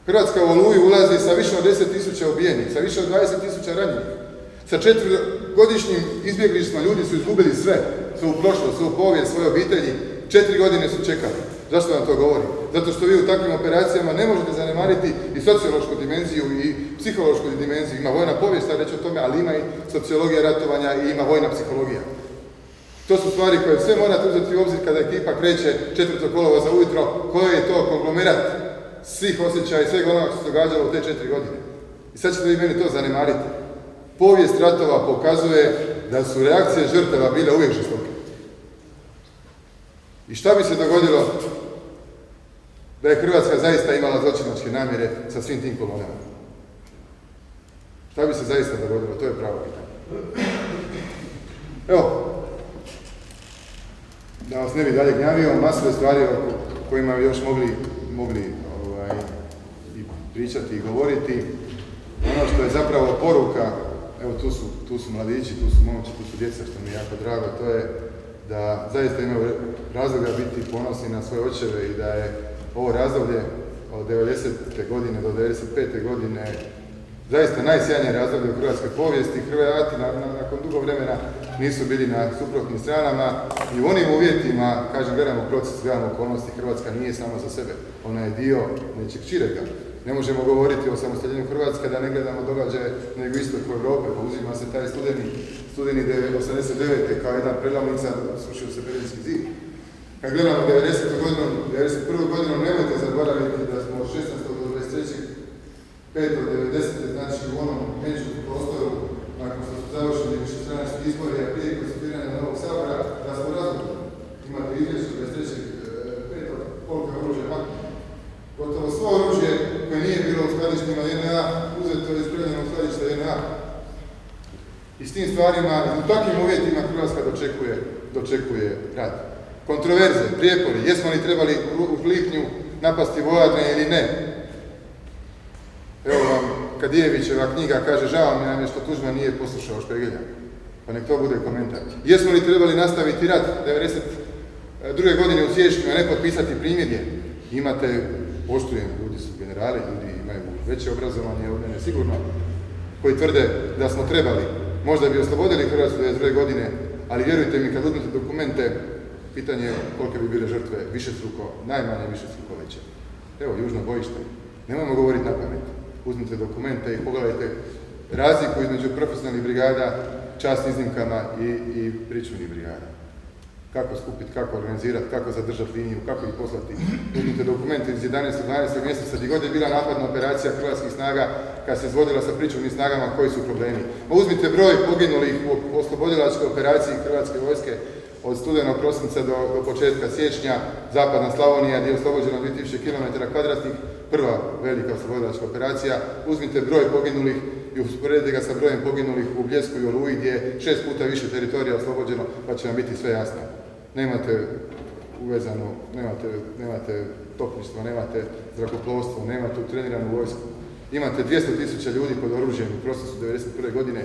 Hrvatska u Oluju ulazi sa više od 10.000 ubijenih, sa više od 20.000 ranjenih. Sa 4-godišnjim izbjeglištima ljudi su izgubili sve, svoju prošlost, svoju povijest, svoje obitelji. 4 godine su čekali. Zašto vam to govorim? Zato što vi u takvim operacijama ne možete zanemariti i sociološku dimenziju i psihološku dimenziju. Ima vojna povijest, reći o tome, ali ima i sociologija ratovanja i ima vojna psihologija. To su stvari koje sve morate uzeti u obzir kada ekipa kreće 4. kolovoza ujutro, koji je to konglomerat svih osjećaja i svega onoga što se događalo u te 4 godine. I sad ćete vi meni to zanemariti. Povijest ratova pokazuje da su reakcije žrtava bile uvijek žestoke. I šta bi se dogodilo da je Hrvatska zaista imala zločinačke namjere sa svim tim kolonama? Šta bi se zaista dogodilo? To je pravo pitanje. Evo, da vas ne bi dalje gnjavio, masove stvari o kojima bi još mogli i pričati i govoriti. Ono što je zapravo poruka, evo tu su mladići, tu su momci, tu su djeca, što mi je jako drago, to je da zaista imaju razloga biti ponosni na svoje očeve i da je ovo razdoblje od 90. godine do 95. godine zaista najsjajnije razdoblje u hrvatskoj povijesti. Hrvati nakon dugo vremena nisu bili na suprotnim stranama i u onim uvjetima, kažem, gledamo proces, gledamo okolnosti, Hrvatska nije sama za sebe, ona je dio nečeg širega. Ne možemo govoriti o samostaljenju Hrvatske da ne gledamo događaje na jugoistoku Europe, pa uzima se taj studeni 89. kao jedna predlavnica, srušio se Berlinski zid. Kad gledamo 91. godinu, nemojte zaboraviti da smo od 16. do 23. 5. do 90. znači u onom među prostoru, nakon što su završeni višestranački izbori, a prije konstituiranja novog sabora, da smo razgovorili. Imate izvješće 23. 5. koliko je oružje maknuto. Gotovo svo oružje koje nije bilo u skladištima JNA, uzeto je ispravljeno u skladišta JNA. I s tim stvarima, u takvim uvjetima Hrvatska dočekuje rat. Kontroverze, prijepori, jesmo li trebali u lipnju napasti vojarne ili ne? Evo vam Kadijevićeva knjiga kaže, žao mi nam je što Tuđman nije poslušao Špegelja. Pa nek to bude komentar. Jesmo li trebali nastaviti rat 92. godine u siječnju, a ne potpisati primjedje? Imate, poštujem, ljudi su generali, ljudi imaju veće obrazovanje od mene sigurno, koji tvrde da smo trebali, možda bi oslobodili Hrvatsku 92. godine, ali vjerujte mi, kad uzmete dokumente, pitanje je kolike bi bile žrtve višestruko, najmanje višestruko veće. Evo, južno bojište. Nemojmo govoriti na pamet. Uzmite dokumente i pogledajte razliku između profesionalnih brigada, čast iznimkama i pričuvnih brigada. Kako skupiti, kako organizirati, kako zadržati liniju, kako ih poslati. Uzmite dokumente iz 11. mjeseca, gdje god je bila napadna operacija hrvatskih snaga, kad se izvodila sa pričuvnim snagama, koji su problemi. Uzmite broj poginulih u oslobodilačkoj operaciji Hrvatske vojske od studenog prosinca do početka siječnja, zapadna Slavonija, gdje je oslobođeno 2000 km2, prva velika oslobodilačka operacija. Uzmite broj poginulih i usporedite ga sa brojem poginulih u Bljesku i Oluji, gdje je 6 puta više teritorija oslobođeno, pa će vam biti sve jasno. Nemate uvezano, nemate topništvo, nemate zrakoplovstvo, nemate utreniranu vojsku. Imate 200.000 ljudi pod oružjem u prosincu 1991. godine.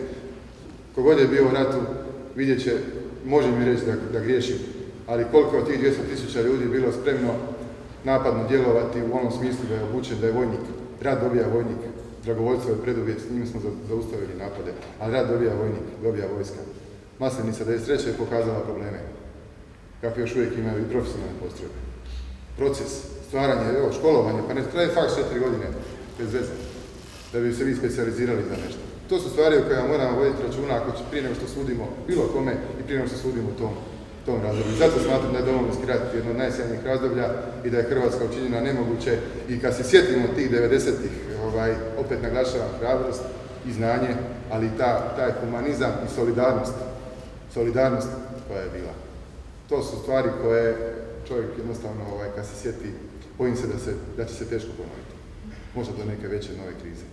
Kogod je bio u ratu, vidjet će, može mi reći da griješim, ali koliko od tih 200.000 ljudi bilo spremno napadno djelovati u onom smislu da je obučen, da je vojnik. Rat dobija vojnik, dragovoljstvo je preduvjet, s njim smo zaustavili napade, ali rat dobija vojnik, dobija vojska. Maslenica 93. je pokazala probleme, kakve još uvijek imaju i profesionalne postrojbe. Proces, stvaranje, školovanje, pa ne traje faks 4 godine, bez veze, da bi se vi specijalizirali za nešto. To su stvari o kojima moramo voditi računa prije nego što sudimo bilo kome i prije nego što sudimo u tom razdoblju. Zato smatram da je Domovinski rat jedno od najsjajnijih razdoblja i da je Hrvatska učinjena nemoguće. I kad se sjetimo tih 90-ih, opet naglašavam hrabrost i znanje, ali i taj humanizam i solidarnost koja je bila. To su stvari koje čovjek jednostavno, kad se sjeti, bojim se da će se teško ponoviti. Možda do neke veće nove krize.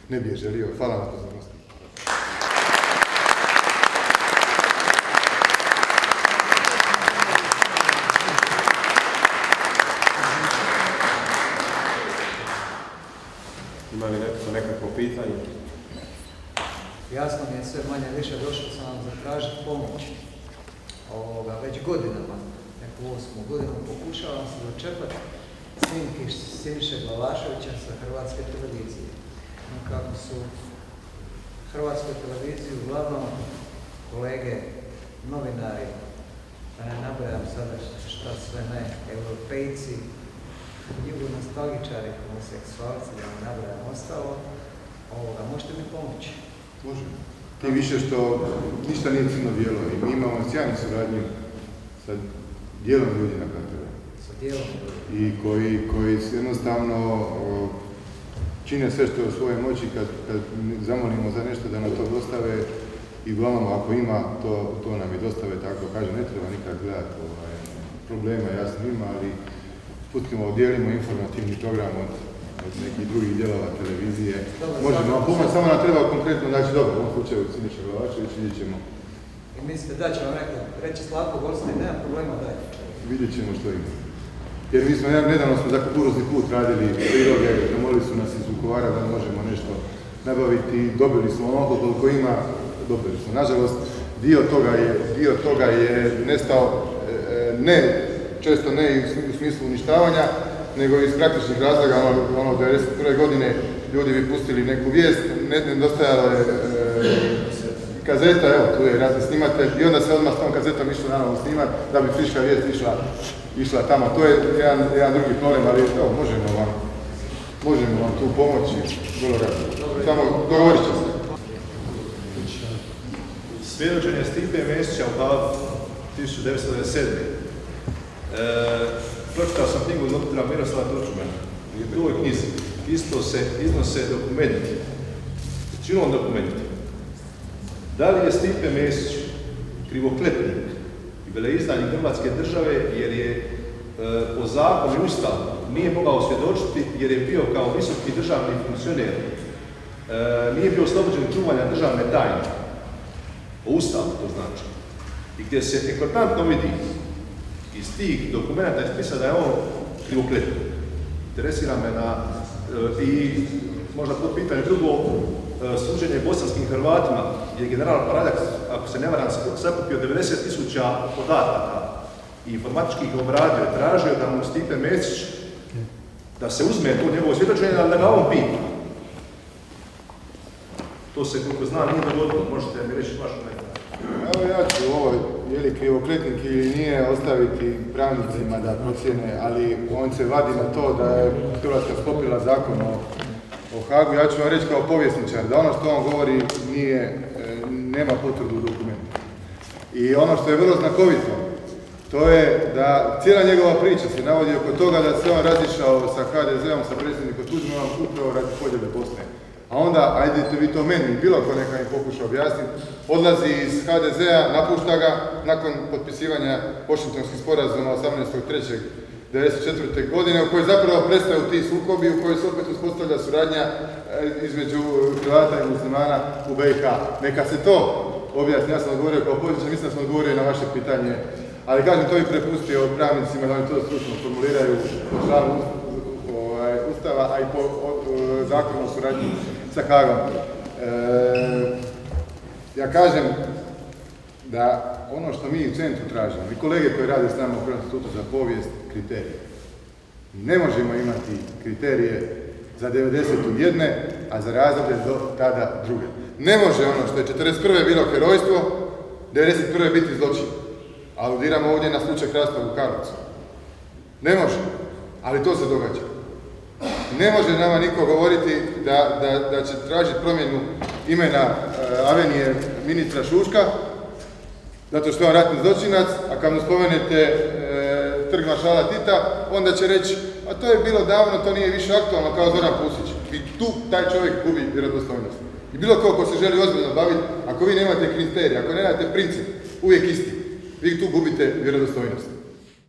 Ne bi je želio. Hvala na pozornosti. Ima li nekako pitanje? Jasno mi je sve manje više, došao sam vam zatražiti pomoć. Već godinama, neku 8. godinu pokušavam se dočepati snimki Siniše Glavaševića sa Hrvatske televizije. No, kako su Hrvatskoj televiziji uglavnom kolege novinari, da ne nabrajam sada šta sve ne, europejci, jugonostalgičari, homoseksualci, da ne nabrajam ostalo, možete mi pomoći? Može. Tim više što ništa nije crno-bijelo i mi imamo sjajnu suradnju sa dijelom ljudi na HTV. Sa dijelom ljudi. I koji jednostavno čine sve što je u svojoj moći kad zamolimo za nešto da nam to dostave i uglavnom ako ima, to nam i dostave, tako kažem, ne treba nikad gledati problema, jasno ima, ali pustimo, dijelimo informativni program od nekih drugih dijelova televizije. Možemo vam pomoći, samo nam treba konkretno, znači dobro, u ovom slučaju Siniša Glavašević, vidjet ćemo. I mislite da će vam reći Slavko Golstein, nema problema dalje. Vidjet ćemo što ima. Jer mi smo, nedavno smo za kukuruzni put radili priloge, zamolili su nas iz Vukovara da možemo nešto nabaviti, dobili smo onoliko koliko ima, dobili smo. Nažalost, dio toga je nestao, često ne u smislu uništavanja, nego iz praktičnih razloga, 1991. godine ljudi bi pustili neku vijest, nedostajalo je kazeta, evo tu je razni snimatelj i onda se odmah s tom kazetom išlo naravno snimat da bi friška vijest išla tamo. To je jedan drugi problem, ali evo, možemo vam tu pomoći, vrlo rado. Samo dogovorit će se. Svjedočenje Stipe Mesića u Hagu 1997. Pročitao sam knjigu doktora Miroslava Turčmana. U toj knjizi isto se iznose dokumenti, većinom dokumenti. Da li je Stipe Mesić krivokletnik i veleizdajnik Hrvatske države jer je po zakonu i ustavu nije mogao svjedočiti jer je bio kao visoki državni funkcioner, nije bio oslobođen čuvanja državne tajne, po ustavu to znači, i gdje se eklatantno vidi iz tih dokumenta i spisa da je on krivokletnik. Interesira me i možda to pitanje drugo, suđenje bosanskim Hrvatima gdje je general Praljak, ako se ne varam, sakupio 90.000 podataka i informatički ih obradio i tražio da mu Stipe Mesić da se uzme to njegovo svjedočenje, ali da ga on pita. To se, koliko znam, nije dogodilo. Možete mi reći vašu nekada? Evo ja ću ovo, je li krivokletnik ili nije, ostaviti pravnicima da procjene, ali on se vadi na to da je Hrvatska sklopila zakon o Hagu. Ja ću vam reći kao povjesničar da ono što on govori nema potvrdu u dokumentu. I ono što je vrlo znakovito, to je da cijela njegova priča se navodi oko toga da se on razišao sa HDZ-om, sa predsjednikom Tuđmanom upravo radi podjele Bosne. A onda, ajdete vi to meni, bilo ko neka mi pokuša objasniti, odlazi iz HDZ-a, napušta ga nakon potpisivanja Washingtonskih sporazuma 18.3.1994. godine, u kojoj zapravo prestaju ti sukobi, u kojoj se opet uspostavlja suradnja između Hrvata i muslimana u BiH. Neka se to objasni, ja sam odgovorio kao povjesničar, mislim da sam odgovorio na vaše pitanje, ali kažem, to bih prepustio pravnicima da oni to stručno formuliraju po članu Ustava, a i po zakonu o suradnji sa Hagom. Ja kažem da ono što mi u centru tražimo, i kolege koji rade s nama u Hrvatskom institutu za povijest, kriterije. Ne možemo imati kriterije za 90. jedne, a za razdoblje do tada druge. Ne može ono što je 41. bilo herojstvo, 91. biti zločin. Aludiramo ovdje na slučaj Hrastova u Karlovcu. Ne može, ali to se događa. Ne može nama niko govoriti da će tražiti promjenu imena avenije ministra Šuška, zato što je on ratni zločinac, a kad mu spomenete trg maršala Tita, onda će reći, a to je bilo davno, to nije više aktualno kao Zoran Pusić. I tu taj čovjek gubi vjerodostojnost. I bilo ko se želi ozbiljno baviti, ako vi nemate kriterije, ako nemate princip, uvijek isti, vi tu gubite vjerodostojnost.